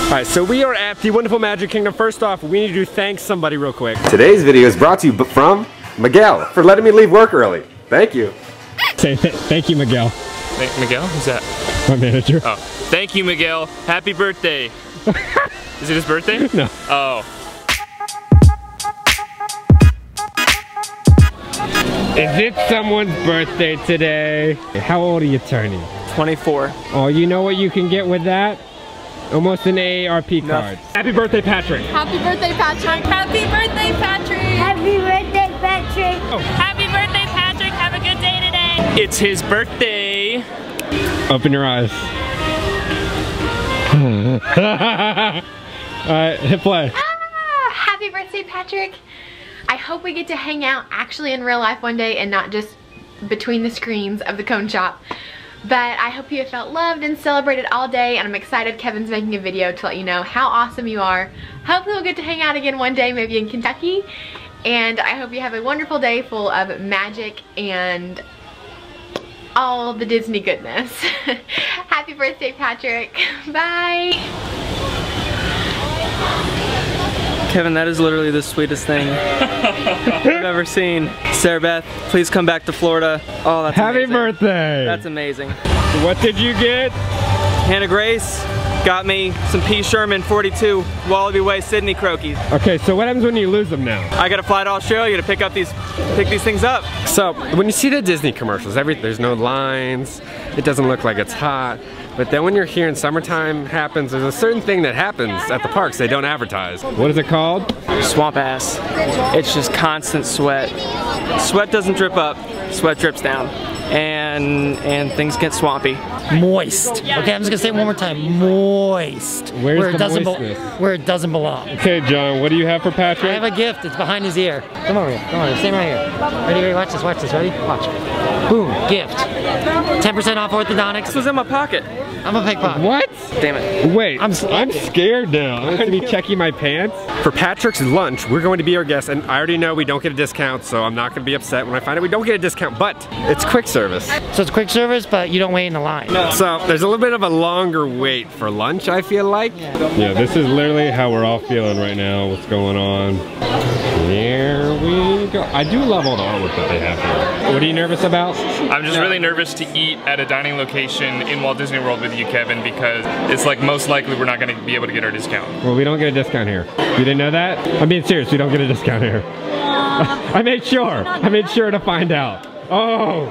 Alright, so we are at the wonderful Magic Kingdom. First off, we need to thank somebody real quick. Today's video is brought to you from Miguel for letting me leave work early. Thank you. Say thank you, Miguel. Miguel? Who's that? My manager. Oh, thank you, Miguel. Happy birthday. Is it his birthday? No. Oh. Is it someone's birthday today? How old are you turning? 24. Oh, you know what you can get with that? Almost an AARP card. Happy birthday, Patrick. Happy birthday, Patrick. Happy birthday, Patrick. Happy birthday, Patrick. Oh. Happy birthday, Patrick. Have a good day today. It's his birthday. Open your eyes. Alright, hit play. Happy birthday, Patrick. I hope we get to hang out actually in real life one day and not just between the screens of the cone shop. But I hope you have felt loved and celebrated all day, and I'm excited Kevin's making a video to let you know how awesome you are. Hopefully we'll get to hang out again one day, maybe in Kentucky. And I hope you have a wonderful day full of magic and all the Disney goodness. Happy birthday, Patrick. Bye. Kevin, that is literally the sweetest thing I've ever seen. Sarabeth, please come back to Florida. Oh, that's Happy amazing. birthday. That's amazing. What did you get? Hannah Grace got me some P. Sherman 42 Wallaby Way Sydney Croakies. Okay, so what happens when you lose them now? I gotta fly to Australia to pick these things up. So when you see the Disney commercials, there's no lines, it doesn't look like it's hot. But then when you're here and summertime happens, there's a certain thing that happens at the parks they don't advertise. What is it called? Swamp ass. It's just constant sweat. Sweat doesn't drip up, sweat drips down. And things get swampy. Moist. Okay, I'm just gonna say it one more time. Moist. Where it doesn't belong. Okay, John, what do you have for Patrick? I have a gift. It's behind his ear. Come over here. Come on, stay right here. Ready? Watch this. Watch this. Ready? Watch. Boom. Gift. 10% off orthodontics. This was in my pocket. I'm a pickpocket. What? Damn it. Wait, I'm scared now. I'm gonna be checking my pants. For Patrick's lunch, we're going to be our guests, and I already know we don't get a discount, so I'm not gonna be upset when I find out we don't get a discount, but it's quick service. So it's quick service, but you don't wait in the line. No. So there's a little bit of a longer wait for lunch, I feel like. Yeah, this is literally how we're all feeling right now, what's going on. Here we go. I do love all the artwork that they have here. What are you nervous about? I'm just really nervous to eat at a dining location in Walt Disney World with you, Kevin, because it's like most likely we're not going to be able to get our discount. Well, we don't get a discount here. You didn't know that? I'm being serious, we don't get a discount here. I made sure to find out. Oh.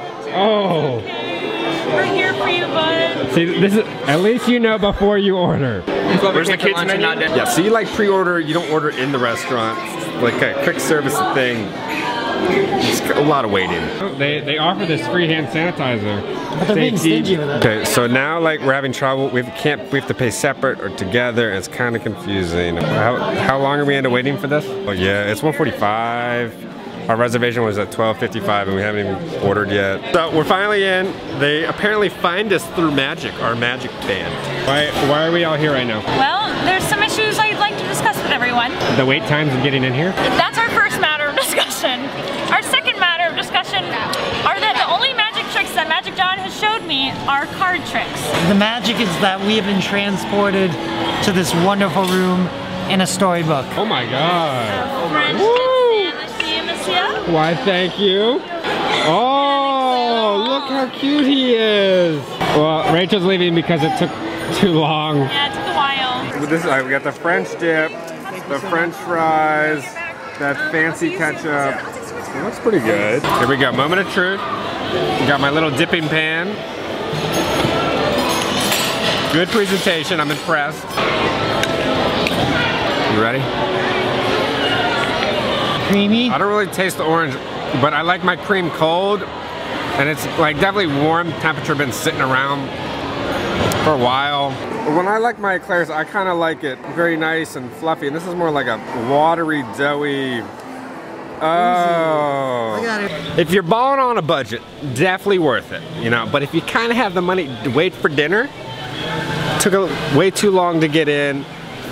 We're here for you, bud. See, this is, at least you know before you order. Where's the kids menu? Yeah, so you like pre-order, you don't order in the restaurant. It's like a quick service thing. It's a lot of waiting. They offer this free hand sanitizer. But they're being stingy with it. Okay, so now like we're having trouble. We have to pay separate or together, and it's kind of confusing. How long are we into waiting for this? Oh yeah, it's 1:45. Our reservation was at 12:55 and we haven't even ordered yet. So we're finally in. They apparently find us through Magic, our Magic band. Why are we all here right now? Well, there's some issues I'd like to discuss with everyone. The wait times of getting in here? That's our first matter of discussion. Our second matter of discussion are that the only magic tricks that Magic John has showed me are card tricks. The magic is that we have been transported to this wonderful room in a storybook. Oh my God. Woo! Why, thank you. Oh, look how cute he is. Well, Rachel's leaving because it took too long. Yeah, it took a while. We got the French dip, the French fries, that fancy ketchup. It looks pretty good. Here we go, moment of truth. Got my little dipping pan. Good presentation, I'm impressed. You ready? Creamy. I don't really taste the orange, but I like my cream cold, and it's like definitely warm temperature, been sitting around for a while. But when I like my eclairs, I kind of like it very nice and fluffy, and this is more like a watery, doughy. Oh. If you're balling on a budget, definitely worth it, you know. But if you kind of have the money to wait for dinner, took way too long to get in.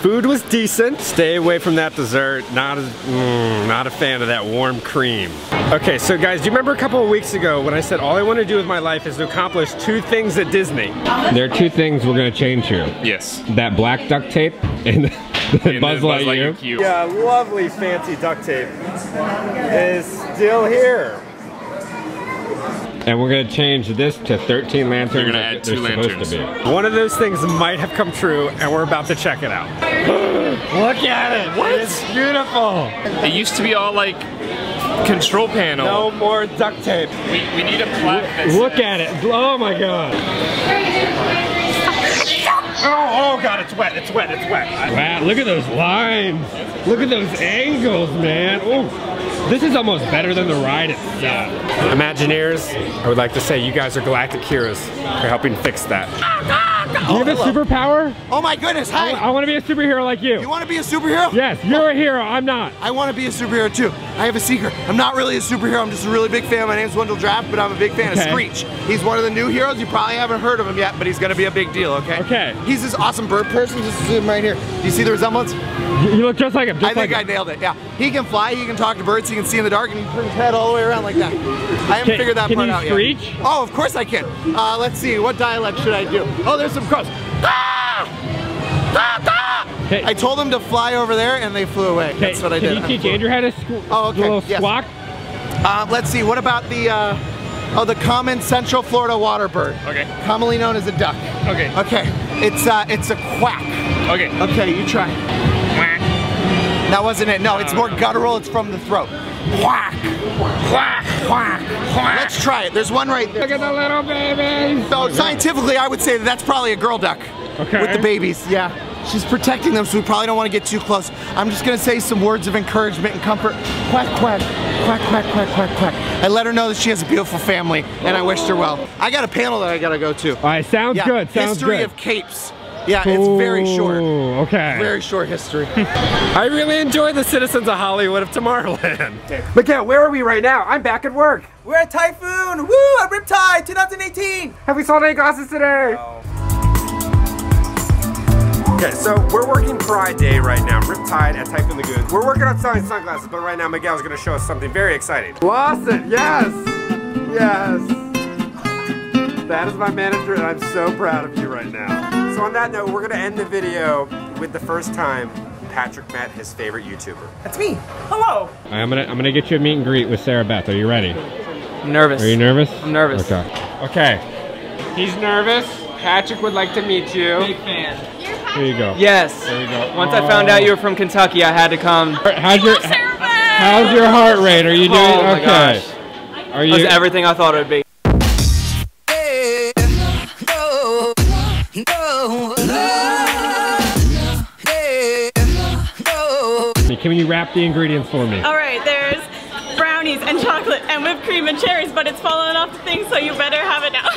food was decent. Stay away from that dessert. Not a fan of that warm cream. Okay, so guys, do you remember a couple of weeks ago when I said all I want to do with my life is to accomplish 2 things at Disney? There are 2 things we're gonna change here. Yes. That black duct tape and the Buzz Lightyear. cube. Yeah, lovely fancy duct tape is still here. And we're gonna change this to 13 lanterns. You're gonna add 2 lanterns. One of those things might have come true, and we're about to check it out. Look at it! What? It's beautiful! It used to be all like control panel. No more duct tape. We need a plaque that's... Look at it! Oh my god! Oh god, it's wet, it's wet, it's wet. Wow, look at those lines. Look at those angles, man. Oh. This is almost better than the ride itself. Yeah. Imagineers, I would like to say you guys are galactic heroes for helping fix that. Do you have a superpower? Oh my goodness, hi! I want to be a superhero like you. You want to be a superhero? Yes, you're a hero, I'm not. I want to be a superhero too. I have a secret. I'm not really a superhero, I'm just a really big fan. My name's Wendell Draft, but I'm a big fan of Screech. He's one of the new heroes. You probably haven't heard of him yet, but he's gonna be a big deal, okay? Okay. He's this awesome bird person. This is him right here. Do you see the resemblance? You look just like him. I think I nailed it, yeah. He can fly, he can talk to birds, he can see in the dark, and he turns his head all the way around like that. I haven't figured that part out yet. Can you screech? Oh, of course I can. Let's see, what dialect should I do? Oh, there's some crows. Okay. I told them to fly over there and they flew away. That's what I did. Can you teach Andrew how to okay. little Yes. squawk? Let's see, what about the common Central Florida water bird? Okay. Commonly known as a duck. Okay. Okay, it's a quack. Okay. Okay, you try. That wasn't it. No, it's more guttural. It's from the throat. Quack, quack, quack, quack. Let's try it. There's one right there. Look at the little babies. So scientifically, I would say that's probably a girl duck. Okay. With the babies, yeah. She's protecting them, so we probably don't want to get too close. I'm just gonna say some words of encouragement and comfort. Quack, quack, quack, quack, quack, quack, quack. I let her know that she has a beautiful family, and I wished her well. I got a panel that I gotta go to. All right, sounds good. Sounds History good. of capes. Yeah, it's very short. Okay. Very short history. I really enjoy the citizens of Hollywood of Tomorrowland. Miguel, where are we right now? I'm back at work. We're at Typhoon! Woo! At Riptide 2018! Have we sold any glasses today? No. Okay, so we're working Pride Day right now, Riptide at Typhoon Lagoon. We're working on selling sunglasses, but right now Miguel's gonna show us something very exciting. Lawson, yes! Yes! That is my manager, and I'm so proud of you right now. So on that note, we're gonna end the video with the first time Patrick met his favorite YouTuber. That's me. Hello. I'm gonna get you a meet and greet with Sarabeth. Are you ready? I'm nervous. Are you nervous? I'm nervous. Okay. Okay. He's nervous. Patrick would like to meet you. Big fan. Here you go. Yes. There you go. Once I found out you were from Kentucky, I had to come. How's your heart rate? Are you doing oh my okay? Gosh. Are you? That's everything I thought it would be. Can you wrap the ingredients for me? All right, there's brownies and chocolate and whipped cream and cherries, but it's falling off the thing, so you better have it now.